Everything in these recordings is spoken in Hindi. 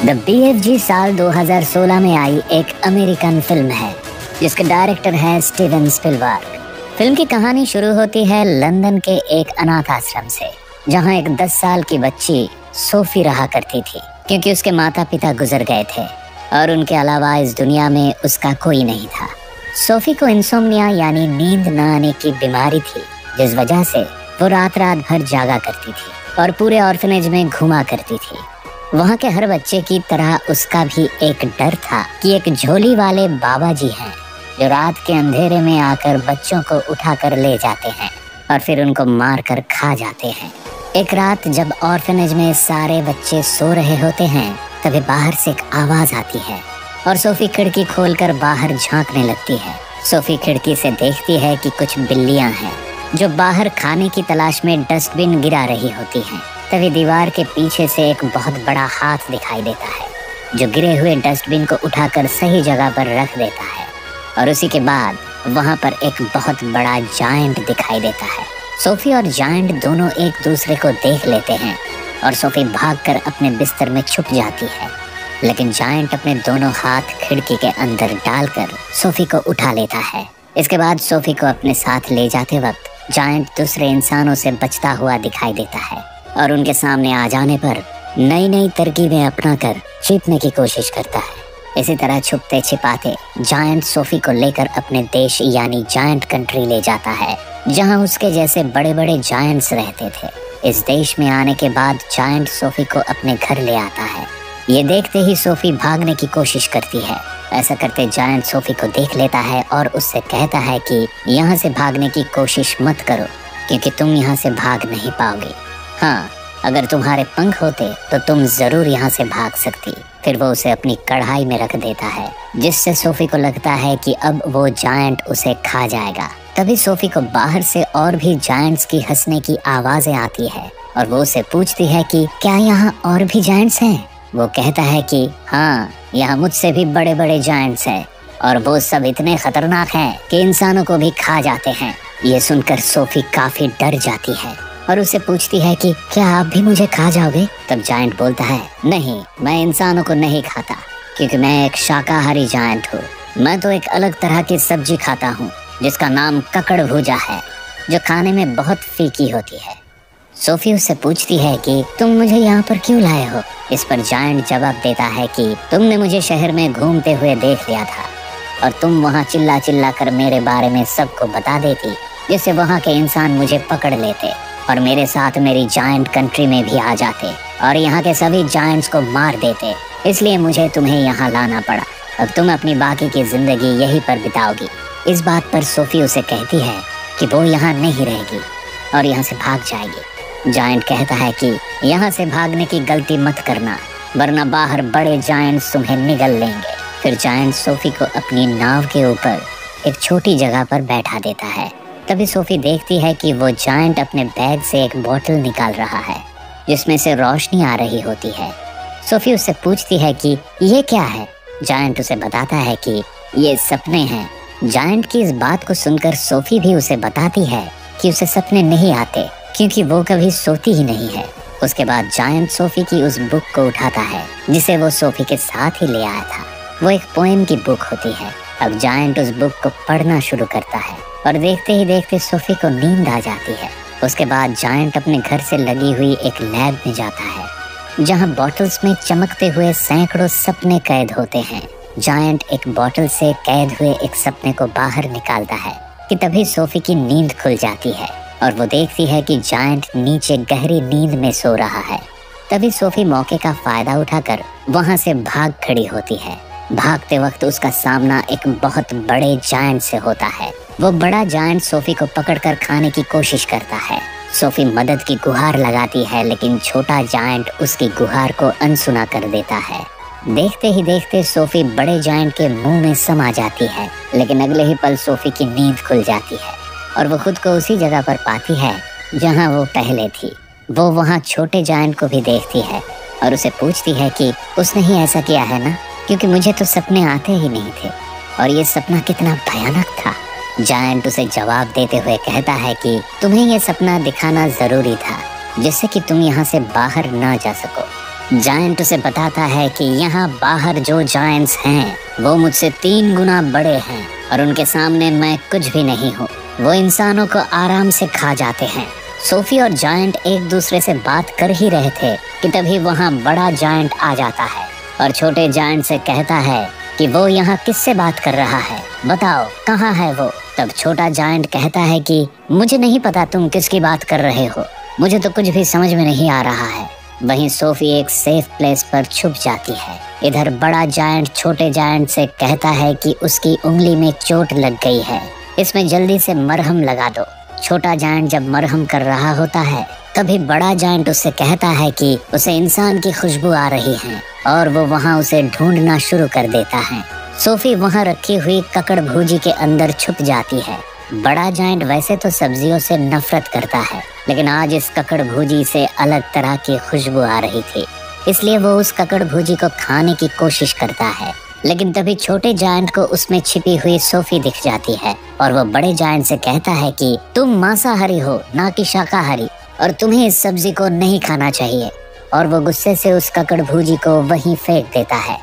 द BFG साल 2016 में आई एक अमेरिकन फिल्म है जिसके डायरेक्टर है स्टीवन स्पिलबर्ग। फिल्म की कहानी शुरू होती है लंदन के एक अनाथ आश्रम से, जहां एक 10 साल की बच्ची सोफी रहा करती थी, क्योंकि उसके माता पिता गुजर गए थे और उनके अलावा इस दुनिया में उसका कोई नहीं था। सोफी को इंसोम्निया यानी नींद न आने की बीमारी थी, जिस वजह से वो रात रात भर जागा करती थी और पूरे ऑर्फनेज में घुमा करती थी। वहाँ के हर बच्चे की तरह उसका भी एक डर था कि एक झोली वाले बाबा जी हैं जो रात के अंधेरे में आकर बच्चों को उठाकर ले जाते हैं और फिर उनको मार कर खा जाते हैं। एक रात जब ऑर्फनेज में सारे बच्चे सो रहे होते हैं, तभी बाहर से एक आवाज आती है और सोफी खिड़की खोलकर बाहर झांकने लगती है। सोफी खिड़की से देखती है कि कुछ बिल्लियां हैं जो बाहर खाने की तलाश में डस्टबिन गिरा रही होती हैं। तभी दीवार के पीछे से एक बहुत बड़ा हाथ दिखाई देता है जो गिरे हुए डस्टबिन को उठाकर सही जगह पर रख देता है और उसी के बाद वहां पर एक बहुत बड़ा जायंट दिखाई देता है। सोफी और जायंट दोनों एक दूसरे को देख लेते हैं और सोफी भागकर अपने बिस्तर में छुप जाती है, लेकिन जायंट अपने दोनों हाथ खिड़की के अंदर डालकर सोफी को उठा लेता है। इसके बाद सोफी को अपने साथ ले जाते वक्त जायंट दूसरे इंसानों से बचता हुआ दिखाई देता है और उनके सामने आ जाने पर नई नई तरकीबें अपनाकर छिपने की कोशिश करता है। इसी तरह छुपते छिपाते जायंट सोफी को लेकर अपने देश यानी जायंट कंट्री ले जाता है, जहां उसके जैसे बड़े बड़े जायंट्स रहते थे। इस देश में आने के बाद जायंट सोफी को अपने घर ले आता है। ये देखते ही सोफी भागने की कोशिश करती है। ऐसा करते जायंट सोफी को देख लेता है और उससे कहता है कि यहाँ से भागने की कोशिश मत करो, क्योंकि तुम यहाँ से भाग नहीं पाओगे। हाँ, अगर तुम्हारे पंख होते तो तुम जरूर यहाँ से भाग सकती। फिर वो उसे अपनी कढ़ाई में रख देता है, जिससे सोफी को लगता है कि अब वो जायंट उसे खा जाएगा। तभी सोफी को बाहर से और भी जायंट्स की हंसने की आवाजें आती है और वो उसे पूछती है कि क्या यहाँ और भी जायंट्स हैं। वो कहता है कि हाँ, यहाँ मुझसे भी बड़े बड़े जायंट्स हैं और वो सब इतने खतरनाक हैं कि इंसानों को भी खा जाते हैं। ये सुनकर सोफी काफी डर जाती है और उसे पूछती है कि क्या आप भी मुझे खा जाओगे। तब जायंट बोलता है, नहीं, मैं इंसानों को नहीं खाता, क्योंकि मैं एक शाकाहारी जायंट हूँ। मैं तो एक अलग तरह की सब्जी खाता हूँ जिसका नाम ककड़ भुजा है, जो खाने में बहुत फीकी होती है। सोफी उससे पूछती है कि तुम मुझे यहाँ पर क्यों लाए हो। इस पर जायंट जवाब देता है कि तुमने मुझे शहर में घूमते हुए देख लिया था और तुम वहाँ चिल्ला चिल्ला कर मेरे बारे में सबको बता देती, जिससे वहाँ के इंसान मुझे पकड़ लेते और मेरे साथ मेरी जायंट कंट्री में भी आ जाते और यहाँ के सभी जायंट्स को मार देते। इसलिए मुझे तुम्हें यहाँ लाना पड़ा। अब तुम अपनी बाकी की जिंदगी यहीं पर बिताओगी। इस बात पर सोफी उसे कहती है कि वो यहाँ नहीं रहेगी और यहाँ से भाग जाएगी। जायंट कहता है कि यहाँ से भागने की गलती मत करना, वरना बाहर बड़े जायंट्स तुम्हें निगल लेंगे। फिर जायंट सोफी को अपनी नाव के ऊपर एक छोटी जगह पर बैठा देता है। तभी सोफी देखती है कि वो जायंट अपने बैग से एक बोतल निकाल रहा है जिसमें से रोशनी आ रही होती है। सोफी उससे पूछती है कि ये क्या है। जायंट उसे बताता है कि ये सपने हैं। जायंट की इस बात को सुनकर सोफी भी उसे बताती है कि उसे सपने नहीं आते, क्योंकि वो कभी सोती ही नहीं है। उसके बाद जायंट सोफी की उस बुक को उठाता है जिसे वो सोफी के साथ ही ले आया था। वो एक पोएम की बुक होती है। अब जायंट उस बुक को पढ़ना शुरू करता है और देखते ही देखते सोफी को नींद आ जाती है। उसके बाद जायंट अपने घर से लगी हुई एक लैब में जाता है, जहां बॉटल्स में चमकते हुए सैकड़ों सपने कैद होते हैं। जायंट एक बॉटल से कैद हुए एक सपने को बाहर निकालता है कि तभी सोफी की नींद खुल जाती है और वो देखती है कि जायंट नीचे गहरी नींद में सो रहा है। तभी सोफी मौके का फायदा उठाकर वहां से भाग खड़ी होती है। भागते वक्त उसका सामना एक बहुत बड़े जायंट से होता है। वो बड़ा जायंट सोफी को पकड़कर खाने की कोशिश करता है। सोफी मदद की गुहार लगाती है, लेकिन छोटा जायंट उसकी गुहार को अनसुना कर देता है। देखते ही देखते सोफी बड़े जायंट के मुंह में समा जाती है, लेकिन अगले ही पल सोफी की नींद खुल जाती है और वो खुद को उसी जगह पर पाती है जहां वो पहले थी। वो वहां छोटे जायंट को भी देखती है और उसे पूछती है कि उसने ही ऐसा किया है ना, क्योंकि मुझे तो सपने आते ही नहीं थे और ये सपना कितना भयानक था। जायंट उसे जवाब देते हुए कहता है कि तुम्हें ये सपना दिखाना जरूरी था, जिससे कि तुम यहाँ से बाहर ना जा सको। जायंट उसे बताता है कि यहाँ बाहर जो जायंट्स हैं वो मुझसे 3 गुना बड़े हैं और उनके सामने मैं कुछ भी नहीं हूँ। वो इंसानों को आराम से खा जाते हैं। सोफी और जायंट एक दूसरे से बात कर ही रहे थे कि तभी वहाँ बड़ा जायंट आ जाता है और छोटे जायंट से कहता है कि वो यहाँ किससे बात कर रहा है, बताओ कहाँ है वो। तब छोटा जायंट कहता है कि मुझे नहीं पता तुम किसकी बात कर रहे हो, मुझे तो कुछ भी समझ में नहीं आ रहा है। वहीं सोफी एक सेफ प्लेस पर छुप जाती है। इधर बड़ा जायंट छोटे जायंट से कहता है कि उसकी उंगली में चोट लग गई है, इसमें जल्दी से मरहम लगा दो। छोटा जायंट जब मरहम कर रहा होता है तभी बड़ा जायंट उससे कहता है कि उसे इंसान की खुशबू आ रही है और वो वहाँ उसे ढूंढना शुरू कर देता है। सोफी वहाँ रखी हुई ककड़ भूजी के अंदर छुप जाती है। बड़ा जायंट वैसे तो सब्जियों से नफरत करता है, लेकिन आज इस ककड़ भूजी से अलग तरह की खुशबू आ रही थी, इसलिए वो उस ककड़ भूजी को खाने की कोशिश करता है। लेकिन तभी छोटे जायंट को उसमें छिपी हुई सोफी दिख जाती है और वो बड़े जायंट से कहता है कि तुम मांसाहारी हो ना कि शाकाहारी और तुम्हें इस सब्जी को नहीं खाना चाहिए। और वो गुस्से से उस ककड़ भूजी को वहीं फेंक देता है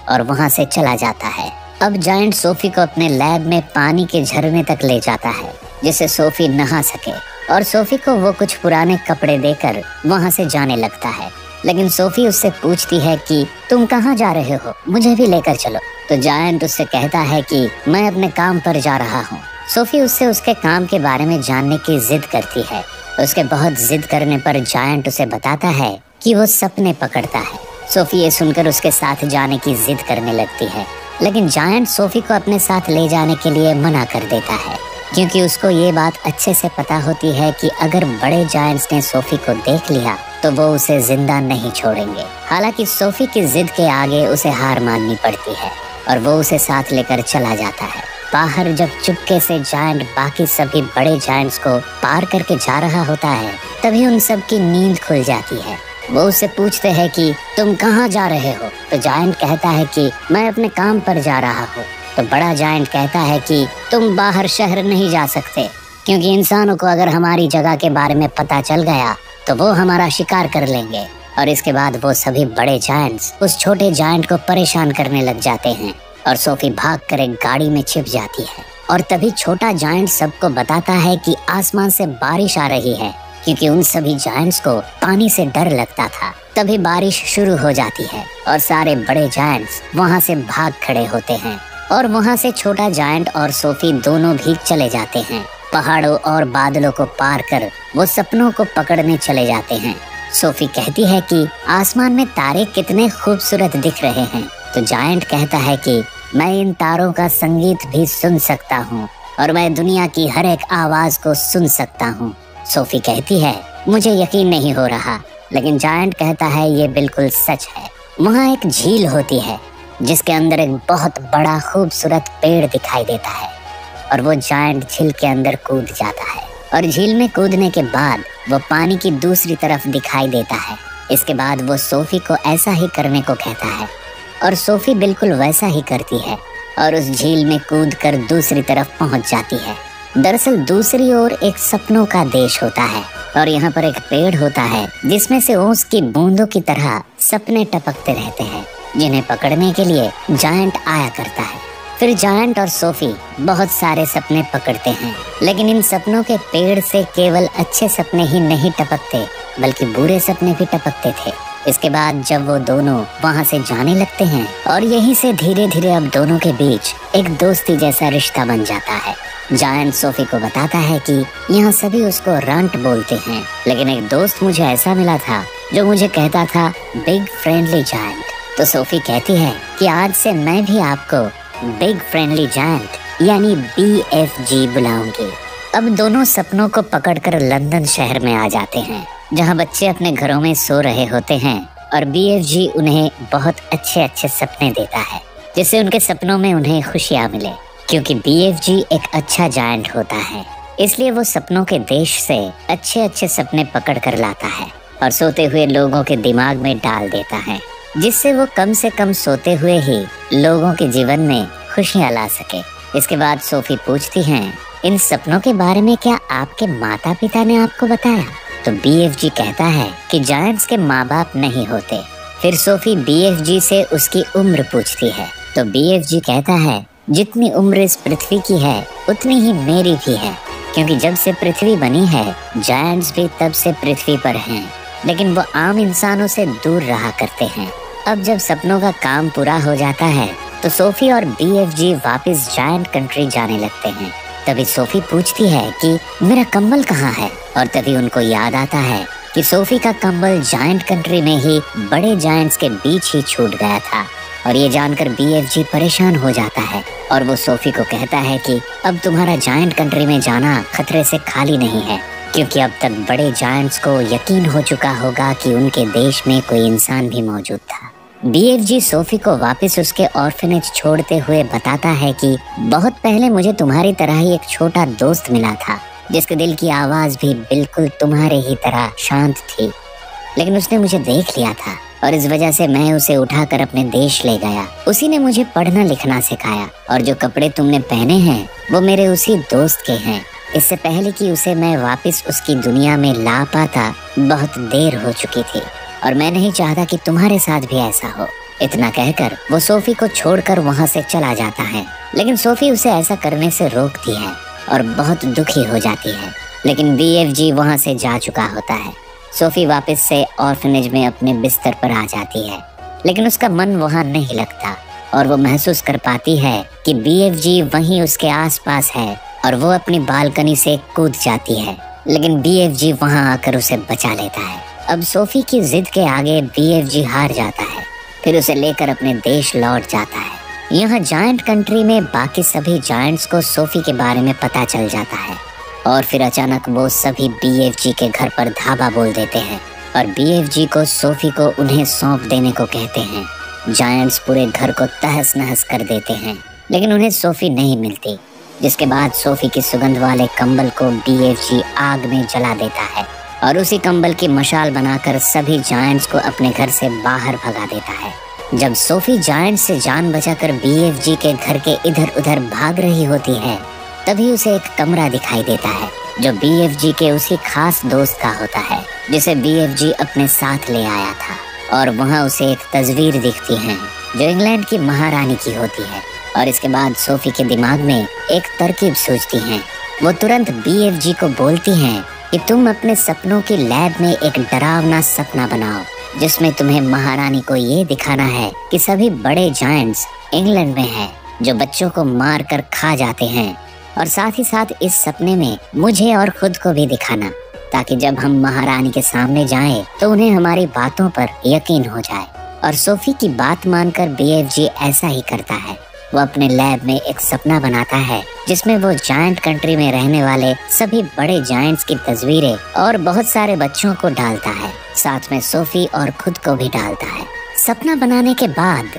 और वहाँ से चला जाता है। अब जायंट सोफी को अपने लैब में पानी के झरने तक ले जाता है जिससे सोफी नहा सके और सोफी को वो कुछ पुराने कपड़े देकर वहाँ से जाने लगता है। लेकिन सोफी उससे पूछती है कि तुम कहाँ जा रहे हो, मुझे भी लेकर चलो। तो जायंट उससे कहता है कि मैं अपने काम पर जा रहा हूँ। सोफी उससे उसके काम के बारे में जानने की जिद करती है। उसके बहुत जिद करने पर जायंट उसे बताता है कि वो सपने पकड़ता है। सोफी ये सुनकर उसके साथ जाने की जिद करने लगती है, लेकिन जायंट सोफी को अपने साथ ले जाने के लिए मना कर देता है क्योंकि उसको ये बात अच्छे से पता होती है कि अगर बड़े जायंट्स ने सोफी को देख लिया तो वो उसे जिंदा नहीं छोड़ेंगे। हालांकि सोफी की जिद के आगे उसे हार माननी पड़ती है और वो उसे साथ लेकर चला जाता है। बाहर जब चुपके से जायंट बाकी सभी बड़े जायंट्स को पार करके जा रहा होता है तभी उन सब की नींद खुल जाती है। वो उससे पूछते हैं कि तुम कहाँ जा रहे हो। तो जायंट कहता है कि मैं अपने काम पर जा रहा हूँ। तो बड़ा जायंट कहता है कि तुम बाहर शहर नहीं जा सकते क्योंकि इंसानों को अगर हमारी जगह के बारे में पता चल गया तो वो हमारा शिकार कर लेंगे। और इसके बाद वो सभी बड़े जायंट्स उस छोटे जायंट को परेशान करने लग जाते हैं और सोफी भागकर एक गाड़ी में छिप जाती है। और तभी छोटा जायंट सबको बताता है कि आसमान से बारिश आ रही है क्योंकि उन सभी जायंट्स को पानी से डर लगता था। तभी बारिश शुरू हो जाती है और सारे बड़े जायंट्स वहाँ से भाग खड़े होते हैं और वहाँ से छोटा जायंट और सोफी दोनों भी चले जाते हैं। पहाड़ों और बादलों को पार कर वो सपनों को पकड़ने चले जाते हैं। सोफी कहती है कि आसमान में तारे कितने खूबसूरत दिख रहे हैं। तो जायंट कहता है कि मैं इन तारों का संगीत भी सुन सकता हूँ और मैं दुनिया की हर एक आवाज को सुन सकता हूँ। सोफी कहती है मुझे यकीन नहीं हो रहा, लेकिन जायंट कहता है ये बिल्कुल सच है। वहाँ एक झील होती है जिसके अंदर एक बहुत बड़ा खूबसूरत पेड़ दिखाई देता है और वो जायंट झील के अंदर कूद जाता है और झील में कूदने के बाद वो पानी की दूसरी तरफ दिखाई देता है। इसके बाद वो सोफी को ऐसा ही करने को कहता है और सोफी बिल्कुल वैसा ही करती है और उस झील में कूदकर दूसरी तरफ पहुंच जाती है। दरअसल दूसरी ओर एक सपनों का देश होता है और यहाँ पर एक पेड़ होता है जिसमें से ओस की बूंदों की तरह सपने टपकते रहते हैं जिन्हें पकड़ने के लिए जायंट आया करता है। फिर जायंट और सोफी बहुत सारे सपने पकड़ते हैं, लेकिन इन सपनों के पेड़ से केवल अच्छे सपने ही नहीं टपकते बल्कि बुरे सपने भी टपकते थे। इसके बाद जब वो दोनों वहाँ से जाने लगते हैं और यहीं से धीरे धीरे अब दोनों के बीच एक दोस्ती जैसा रिश्ता बन जाता है। जायंट सोफी को बताता है कि यहाँ सभी उसको रंट बोलते हैं, लेकिन एक दोस्त मुझे ऐसा मिला था जो मुझे कहता था बिग फ्रेंडली जायंट। तो सोफी कहती है कि आज से मैं भी आपको बिग फ्रेंडली जायंट यानी BFG बुलाऊंगी। अब दोनों सपनों को पकड़कर लंदन शहर में आ जाते हैं जहाँ बच्चे अपने घरों में सो रहे होते हैं और BFG उन्हें बहुत अच्छे अच्छे सपने देता है जिससे उनके सपनों में उन्हें खुशियाँ मिले। क्योंकि BFG एक अच्छा जायंट होता है इसलिए वो सपनों के देश से अच्छे अच्छे सपने पकड़ कर लाता है और सोते हुए लोगों के दिमाग में डाल देता है जिससे वो कम से कम सोते हुए ही लोगों के जीवन में खुशियाँ ला सके। इसके बाद सोफी पूछती हैं इन सपनों के बारे में क्या आपके माता पिता ने आपको बताया। तो BFG कहता है कि जायंट्स के माँ बाप नहीं होते, फिर सोफी BFG से उसकी उम्र पूछती है तो BFG कहता है जितनी उम्र इस पृथ्वी की है उतनी ही मेरी भी है, क्योंकि जब से पृथ्वी बनी है जायंट्स भी तब से पृथ्वी पर हैं, लेकिन वो आम इंसानों से दूर रहा करते हैं। अब जब सपनों का काम पूरा हो जाता है तो सोफी और BFG वापस जायंट कंट्री जाने लगते हैं। तभी सोफी पूछती है कि मेरा कंबल कहाँ है, और तभी उनको याद आता है कि सोफी का कंबल जायंट कंट्री में ही बड़े जायंट्स के बीच ही छूट गया था। और ये जानकर BFG परेशान हो जाता है और वो सोफी को कहता है कि अब तुम्हारा जायंट कंट्री में जाना खतरे से खाली नहीं है, क्योंकि अब तक बड़े जायंट्स को यकीन हो चुका होगा कि उनके देश में कोई इंसान भी मौजूद था। BFG सोफी को वापस उसके ऑर्फनेज छोड़ते हुए बताता है कि बहुत पहले मुझे तुम्हारी तरह ही एक छोटा दोस्त मिला था, जिसके दिल की आवाज भी बिल्कुल तुम्हारे ही तरह शांत थी, लेकिन उसने मुझे देख लिया था और इस वजह से मैं उसे उठाकर अपने देश ले गया। उसी ने मुझे पढ़ना लिखना सिखाया और जो कपड़े तुमने पहने हैं वो मेरे उसी दोस्त के हैं। इससे पहले कि उसे मैं वापस उसकी दुनिया में ला पाता बहुत देर हो चुकी थी और मैं नहीं चाहता कि तुम्हारे साथ भी ऐसा हो। इतना कहकर वो सोफी को छोड़कर वहाँ से चला जाता है, लेकिन सोफी उसे ऐसा करने से रोकती है और बहुत दुखी हो जाती है। लेकिन BFG वहाँ से जा चुका होता है। सोफी वापस से ऑर्फनेज में अपने बिस्तर पर आ जाती है, लेकिन उसका मन वहाँ नहीं लगता और वो महसूस कर पाती है कि BFG वहीं उसके आसपास है और वो अपनी बालकनी से कूद जाती है, लेकिन BFG वहाँ आकर उसे बचा लेता है। अब सोफी की जिद के आगे BFG हार जाता है, फिर उसे लेकर अपने देश लौट जाता है। यहाँ जायंट कंट्री में बाकी सभी जायंट्स को सोफी के बारे में पता चल जाता है और फिर अचानक वो सभी BFG के घर पर धावा बोल देते हैं और BFG को सोफी को उन्हें सौंप देने को कहते हैं। जायंट्स पूरे घर को तहस नहस कर देते हैं, लेकिन उन्हें सोफी नहीं मिलती, जिसके बाद सोफी की सुगंध वाले कंबल को BFG आग में जला देता है और उसी कंबल की मशाल बनाकर सभी जायंट्स को अपने घर से बाहर भगा देता है। जब सोफी जायंट्स से जान बचाकर BFG के घर के इधर उधर भाग रही होती है, तभी उसे एक कमरा दिखाई देता है जो BFG के उसी खास दोस्त का होता है जिसे BFG अपने साथ ले आया था, और वहाँ उसे एक तस्वीर दिखती है जो इंग्लैंड की महारानी की होती है। और इसके बाद सोफी के दिमाग में एक तरकीब सूझती है। वो तुरंत BFG को बोलती हैं कि तुम अपने सपनों की लैब में एक डरावना सपना बनाओ, जिसमें तुम्हें महारानी को ये दिखाना है कि सभी बड़े जायंट्स इंग्लैंड में हैं जो बच्चों को मार कर खा जाते हैं, और साथ ही साथ इस सपने में मुझे और खुद को भी दिखाना, ताकि जब हम महारानी के सामने जाएं तो उन्हें हमारी बातों पर यकीन हो जाए। और सोफी की बात मानकर BFG ऐसा ही करता है। वो अपने लैब में एक सपना बनाता है जिसमें वो जायंट कंट्री में रहने वाले सभी बड़े जायंट्स की तस्वीरें और बहुत सारे बच्चों को डालता है, साथ में सोफी और खुद को भी डालता है। सपना बनाने के बाद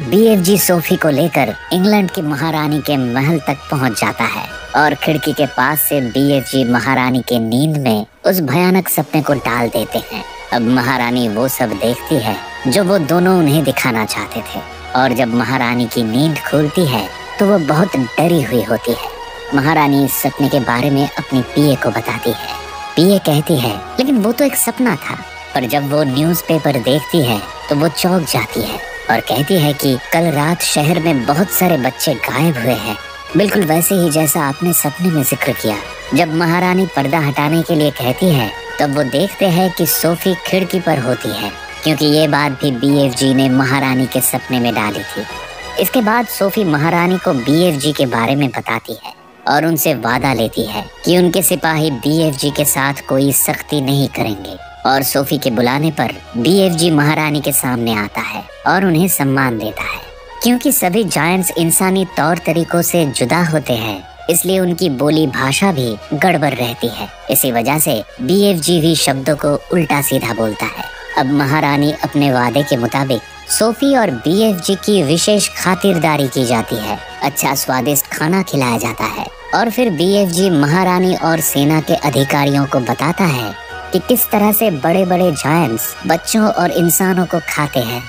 BFG सोफी को लेकर इंग्लैंड की महारानी के महल तक पहुंच जाता है और खिड़की के पास से BFG महारानी के नींद में उस भयानक सपने को डाल देते हैं। अब महारानी वो सब देखती है जो वो दोनों उन्हें दिखाना चाहते थे, और जब महारानी की नींद खुलती है तो वो बहुत डरी हुई होती है। महारानी इस सपने के बारे में अपनी PA को बताती है। PA कहती है लेकिन वो तो एक सपना था। पर जब वो न्यूज़पेपर देखती है तो वो चौंक जाती है और कहती है कि कल रात शहर में बहुत सारे बच्चे गायब हुए हैं, बिल्कुल वैसे ही जैसा आपने सपने में जिक्र किया। जब महारानी पर्दा हटाने के लिए कहती है तब वो देखते हैं कि सोफी खिड़की पर होती है, क्योंकि ये बात भी BFG ने महारानी के सपने में डाली थी। इसके बाद सोफी महारानी को BFG के बारे में बताती है और उनसे वादा लेती है कि उनके सिपाही BFG के साथ कोई सख्ती नहीं करेंगे। और सोफी के बुलाने पर BFG महारानी के सामने आता है और उन्हें सम्मान देता है। क्योंकि सभी जायंट्स इंसानी तौर तरीकों से जुदा होते हैं, इसलिए उनकी बोली भाषा भी गड़बड़ रहती है। इसी वजह से BFG भी शब्दों को उल्टा सीधा बोलता है। अब महारानी अपने वादे के मुताबिक सोफी और BFG की विशेष खातिरदारी की जाती है। अच्छा स्वादिष्ट खाना खिलाया जाता है और फिर BFG महारानी और सेना के अधिकारियों को बताता है कि किस तरह से बड़े बड़े जायंट्स बच्चों और इंसानों को खाते हैं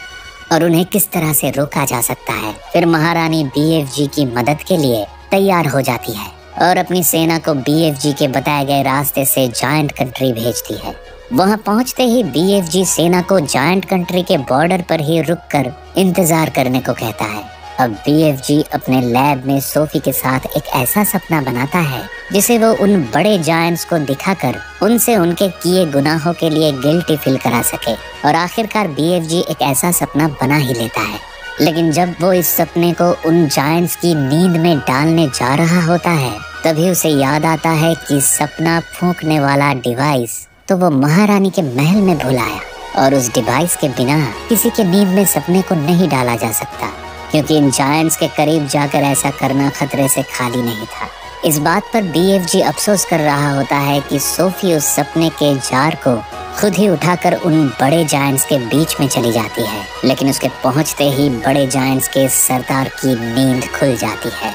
और उन्हें किस तरह से रोका जा सकता है। फिर महारानी BFG की मदद के लिए तैयार हो जाती है और अपनी सेना को BFG के बताए गए रास्ते से जायंट कंट्री भेजती है। वहां पहुंचते ही BFG सेना को जायंट कंट्री के बॉर्डर पर ही रुककर इंतजार करने को कहता है। अब BFG अपने लैब में सोफी के साथ एक ऐसा सपना बनाता है जिसे वो उन बड़े जायंट्स को दिखाकर उनसे उनके किए गुनाहों के लिए गिल्टी फील करा सके। और आखिरकार BFG एक ऐसा सपना बना ही लेता है। लेकिन जब वो इस सपने को उन जायंट्स की नींद में डालने जा रहा होता है, तभी उसे याद आता है कि सपना फूंकने वाला डिवाइस तो वो महारानी के महल में भूल आया, और उस डिवाइस के बिना किसी के नींद में सपने को नहीं डाला जा सकता, क्योंकि इन जायंट्स के करीब जाकर ऐसा करना खतरे से खाली नहीं था। इस बात पर BFG अफसोस कर रहा होता है कि सोफी उस सपने के जार को खुद ही उठाकर उन बड़े जायंट्स के बीच में चली जाती है। लेकिन उसके पहुंचते ही बड़े जायंट्स के सरदार की नींद खुल जाती है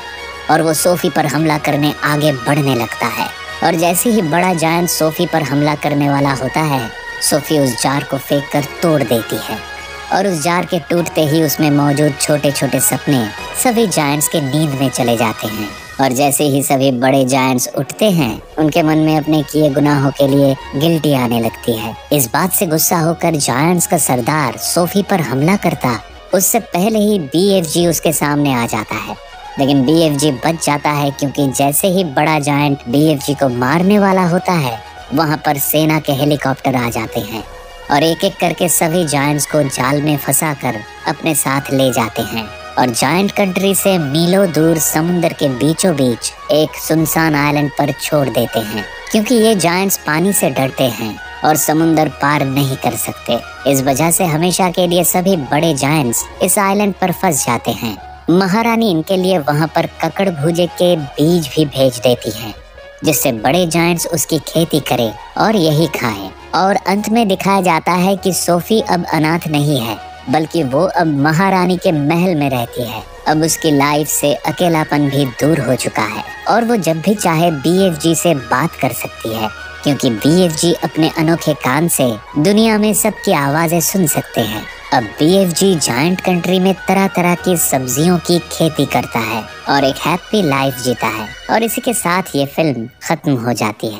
और वो सोफी पर हमला करने आगे बढ़ने लगता है। और जैसे ही बड़ा जायंट सोफी पर हमला करने वाला होता है, सोफी उस जार को फेंक कर तोड़ देती है, और उस जार के टूटते ही उसमें मौजूद छोटे छोटे सपने सभी जायंट्स के नींद में चले जाते हैं। और जैसे ही सभी बड़े जायंट्स उठते हैं, उनके मन में अपने किए गुनाहों के लिए गिल्टी आने लगती है। इस बात से गुस्सा होकर जायंट्स का सरदार सोफी पर हमला करता उससे पहले ही BFG उसके सामने आ जाता है। लेकिन BFG बच जाता है, क्योंकि जैसे ही बड़ा जायंट BFG को मारने वाला होता है, वहाँ पर सेना के हेलीकॉप्टर आ जाते हैं और एक एक करके सभी जायंट्स को जाल में फंसाकर अपने साथ ले जाते हैं और जायंट कंट्री से मीलों दूर समुद्र के बीचों बीच एक सुनसान आइलैंड पर छोड़ देते हैं, क्योंकि ये जायंट्स पानी से डरते हैं और समुद्र पार नहीं कर सकते। इस वजह से हमेशा के लिए सभी बड़े जायंट्स इस आइलैंड पर फंस जाते हैं। महारानी इनके लिए वहाँ पर ककड़ भूजे के बीज भी भेज देती है, जिससे बड़े जायंट्स उसकी खेती करें और यही खाएं। और अंत में दिखाया जाता है कि सोफी अब अनाथ नहीं है, बल्कि वो अब महारानी के महल में रहती है। अब उसकी लाइफ से अकेलापन भी दूर हो चुका है और वो जब भी चाहे BFG से बात कर सकती है, क्योंकि BFG अपने अनोखे कान से दुनिया में सबकी आवाजें सुन सकते हैं। अब BFG जायंट कंट्री में तरह तरह की सब्जियों की खेती करता है और एक हैप्पी लाइफ जीता है। और इसी के साथ ये फिल्म खत्म हो जाती है।